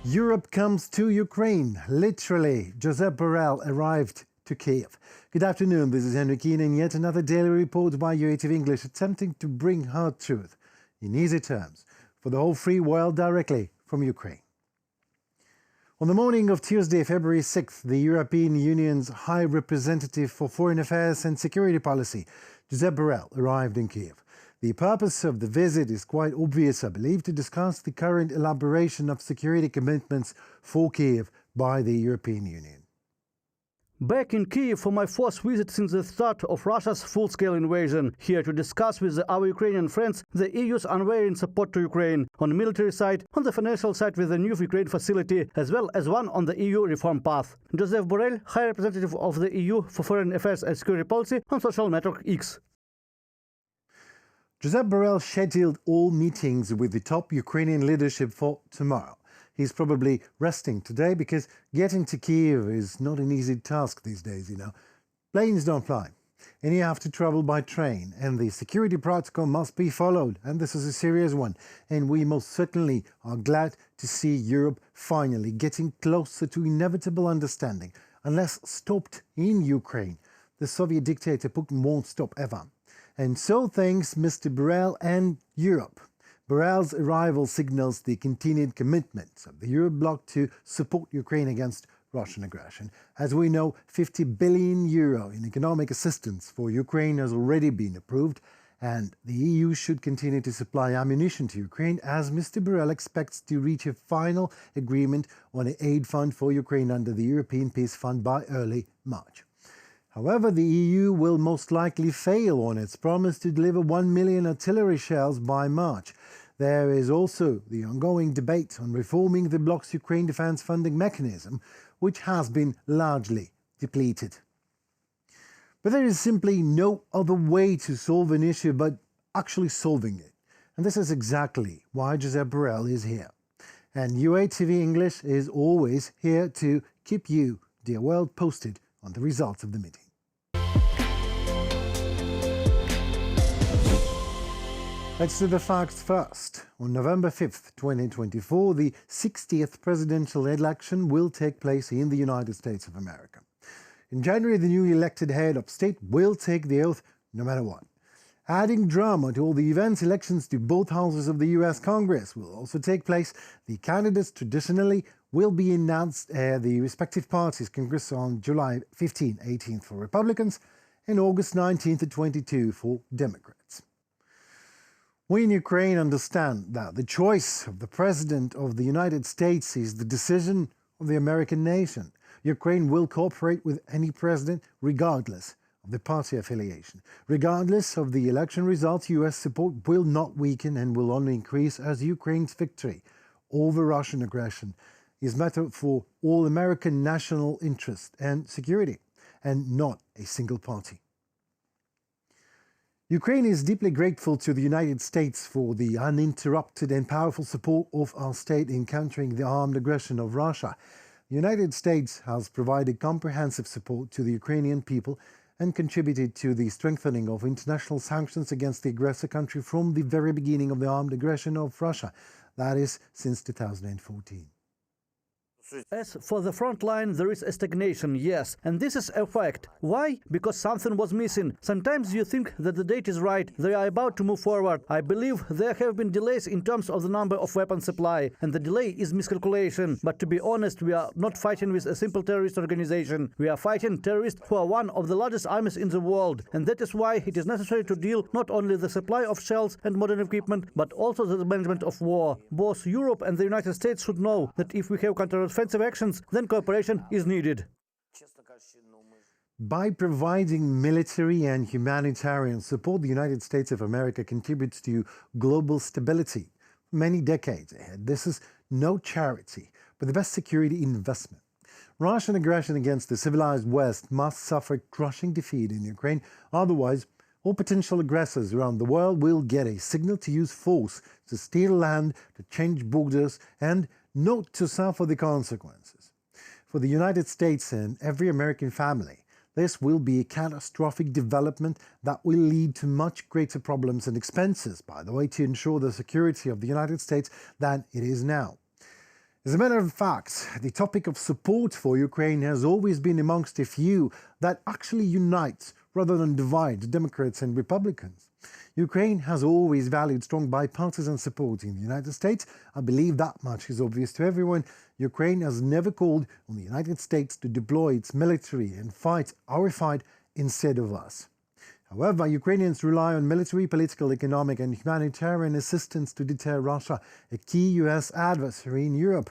Europe comes to Ukraine. Literally, Josep Borrell arrived to Kyiv. Good afternoon, this is Henry Keane and yet another daily report by UATV English attempting to bring hard truth in easy terms for the whole free world directly from Ukraine. On the morning of Tuesday, February 6th, the European Union's High Representative for Foreign Affairs and Security Policy, Josep Borrell, arrived in Kyiv. The purpose of the visit is quite obvious, I believe, to discuss the current elaboration of security commitments for Kyiv by the European Union. Back in Kyiv for my fourth visit since the start of Russia's full-scale invasion, here to discuss with our Ukrainian friends the EU's unwavering support to Ukraine, on the military side, on the financial side with the new Ukraine facility, as well as one on the EU reform path. Josep Borrell, High Representative of the EU for Foreign Affairs and Security Policy, on social network X. Josep Borrell scheduled all meetings with the top Ukrainian leadership for tomorrow. He's probably resting today because getting to Kyiv is not an easy task these days, you know. Planes don't fly, and you have to travel by train, and the security protocol must be followed, and this is a serious one. And we most certainly are glad to see Europe finally getting closer to inevitable understanding. Unless stopped in Ukraine, the Soviet dictator Putin won't stop ever. And so thanks Mr. Borrell and Europe. Borrell's arrival signals the continued commitment of the Euro bloc to support Ukraine against Russian aggression. As we know, 50 billion euro in economic assistance for Ukraine has already been approved, and the EU should continue to supply ammunition to Ukraine as Mr. Borrell expects to reach a final agreement on an aid fund for Ukraine under the European Peace Fund by early March. However, the EU will most likely fail on its promise to deliver 1 million artillery shells by March. There is also the ongoing debate on reforming the bloc's Ukraine defense funding mechanism, which has been largely depleted. But there is simply no other way to solve an issue but actually solving it. And this is exactly why Josep Borrell is here. And UATV English is always here to keep you, dear world, posted on the results of the meeting. Let's do the facts first. On November 5th, 2024, the 60th presidential election will take place in the United States of America. In January, the newly elected head of state will take the oath no matter what. Adding drama to all the events, elections to both houses of the U.S. Congress will also take place. The candidates traditionally will be announced at the respective parties' Congress on July 15, 18th for Republicans and August 19th to 22 for Democrats. We in Ukraine understand that the choice of the President of the United States is the decision of the American nation. Ukraine will cooperate with any president regardless of the party affiliation. Regardless of the election results, U.S. support will not weaken and will only increase as Ukraine's victory over Russian aggression is matter for all American national interest and security, and not a single party. Ukraine is deeply grateful to the United States for the uninterrupted and powerful support of our state in countering the armed aggression of Russia. The United States has provided comprehensive support to the Ukrainian people and contributed to the strengthening of international sanctions against the aggressor country from the very beginning of the armed aggression of Russia, that is, since 2014. As for the front line, there is a stagnation, yes, and this is a fact. Why? Because something was missing. Sometimes you think that the date is right, they are about to move forward. I believe there have been delays in terms of the number of weapon supply, and the delay is miscalculation. But to be honest, we are not fighting with a simple terrorist organization. We are fighting terrorists who are one of the largest armies in the world, and that is why it is necessary to deal not only the supply of shells and modern equipment, but also the management of war. Both Europe and the United States should know that if we have counteroffensive actions, then cooperation is needed. By providing military and humanitarian support, the United States of America contributes to global stability for many decades ahead. This is no charity, but the best security investment. Russian aggression against the civilized West must suffer crushing defeat in Ukraine. Otherwise, all potential aggressors around the world will get a signal to use force to steal land, to change borders, and not to suffer the consequences. For the United States and every American family, this will be a catastrophic development that will lead to much greater problems and expenses, by the way, to ensure the security of the United States than it is now. As a matter of fact, the topic of support for Ukraine has always been amongst a few that actually unites rather than divides Democrats and Republicans. Ukraine has always valued strong bipartisan support in the United States. I believe that much is obvious to everyone. Ukraine has never called on the United States to deploy its military and fight our fight instead of us. However, Ukrainians rely on military, political, economic and humanitarian assistance to deter Russia, a key US adversary in Europe,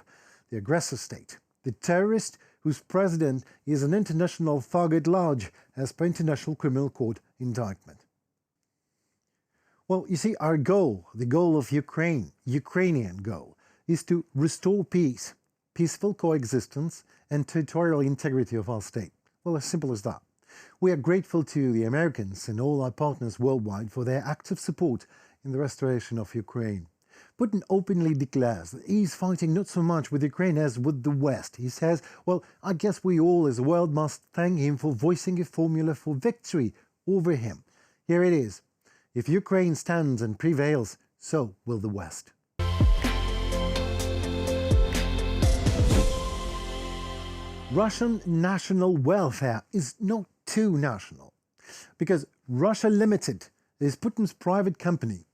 the aggressor state, the terrorist whose president is an international thug at large as per International Criminal Court indictment. Well, you see, our goal, the goal of Ukrainian goal, is to restore peace, peaceful coexistence and territorial integrity of our state. Well, as simple as that. We are grateful to the Americans and all our partners worldwide for their active support in the restoration of Ukraine. Putin openly declares that he's fighting not so much with Ukraine as with the West. He says, well, I guess we all as a world must thank him for voicing a formula for victory over him. Here it is. If Ukraine stands and prevails, so will the West. Russian national welfare is not too national, because Russia Limited is Putin's private company,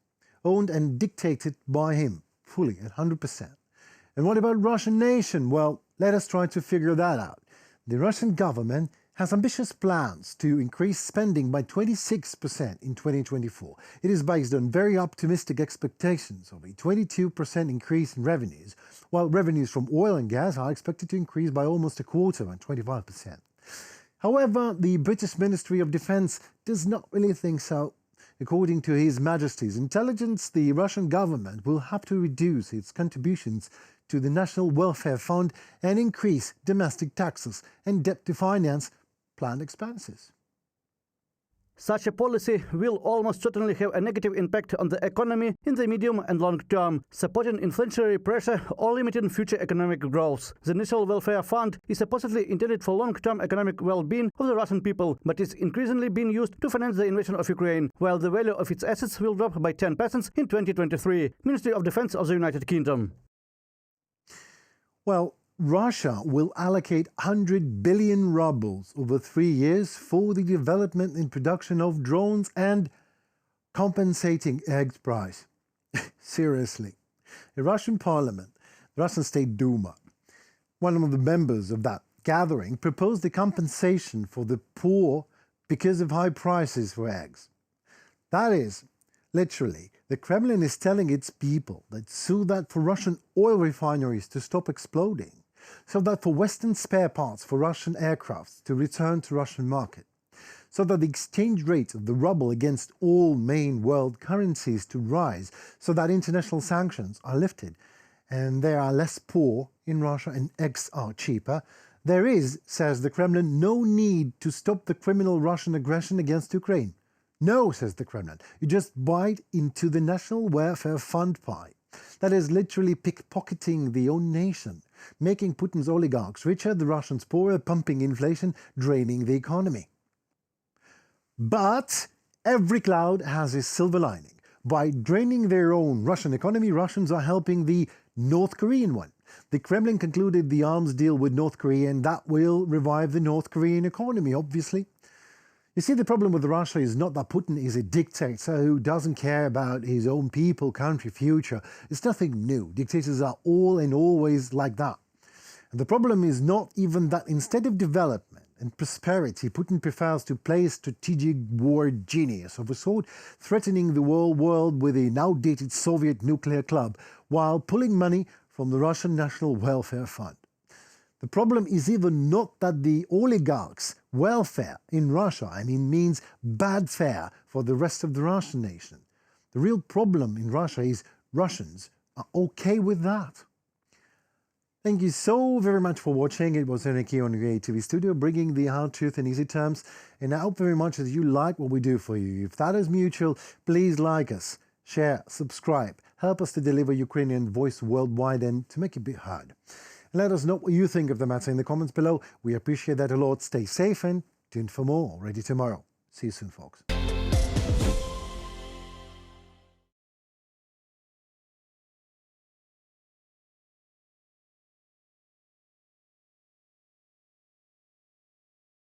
owned and dictated by him, fully at 100%. And what about Russian nation? Well, let us try to figure that out. The Russian government has ambitious plans to increase spending by 26% in 2024. It is based on very optimistic expectations of a 22% increase in revenues, while revenues from oil and gas are expected to increase by almost a quarter, by 25%. However, the British Ministry of Defense does not really think so. According to His Majesty's intelligence, the Russian government will have to reduce its contributions to the National Welfare Fund and increase domestic taxes and debt to finance planned expenses. Such a policy will almost certainly have a negative impact on the economy in the medium and long term, supporting inflationary pressure or limiting future economic growth. The National Welfare Fund is supposedly intended for long-term economic well-being of the Russian people, but is increasingly being used to finance the invasion of Ukraine, while the value of its assets will drop by 10% in 2023. Ministry of Defense of the United Kingdom. Well, Russia will allocate 100 billion rubles over 3 years for the development and production of drones and compensating eggs price. Seriously. The Russian parliament, the Russian State Duma, one of the members of that gathering proposed a compensation for the poor because of high prices for eggs. That is, literally, the Kremlin is telling its people that so that for Russian oil refineries to stop exploding, so that for Western spare parts for Russian aircrafts to return to Russian market, so that the exchange rate of the ruble against all main world currencies to rise, so that international sanctions are lifted, and there are less poor in Russia and eggs are cheaper, there is, says the Kremlin, no need to stop the criminal Russian aggression against Ukraine. No, says the Kremlin, you just bite into the National Welfare Fund pie. That is literally pickpocketing the own nation, making Putin's oligarchs richer, the Russians poorer, pumping inflation, draining the economy. But every cloud has a silver lining. By draining their own Russian economy, Russians are helping the North Korean one. The Kremlin concluded the arms deal with North Korea, and that will revive the North Korean economy, obviously. You see, the problem with Russia is not that Putin is a dictator who doesn't care about his own people, country, future. It's nothing new. Dictators are all and always like that. And the problem is not even that instead of development and prosperity, Putin prefers to play a strategic war genius of a sort, threatening the whole world with an outdated Soviet nuclear club while pulling money from the Russian National Welfare Fund. The problem is even not that the oligarchs' welfare in Russia, means bad fare for the rest of the Russian nation. The real problem in Russia is Russians are okay with that. Thank you so very much for watching. It was Enrique on UATV Studio, bringing the hard truth in easy terms. And I hope very much that you like what we do for you. If that is mutual, please like us, share, subscribe. Help us to deliver Ukrainian voice worldwide and to make it be heard. Let us know what you think of the matter in the comments below. We appreciate that a lot. Stay safe and tuned for more already tomorrow. See you soon, folks.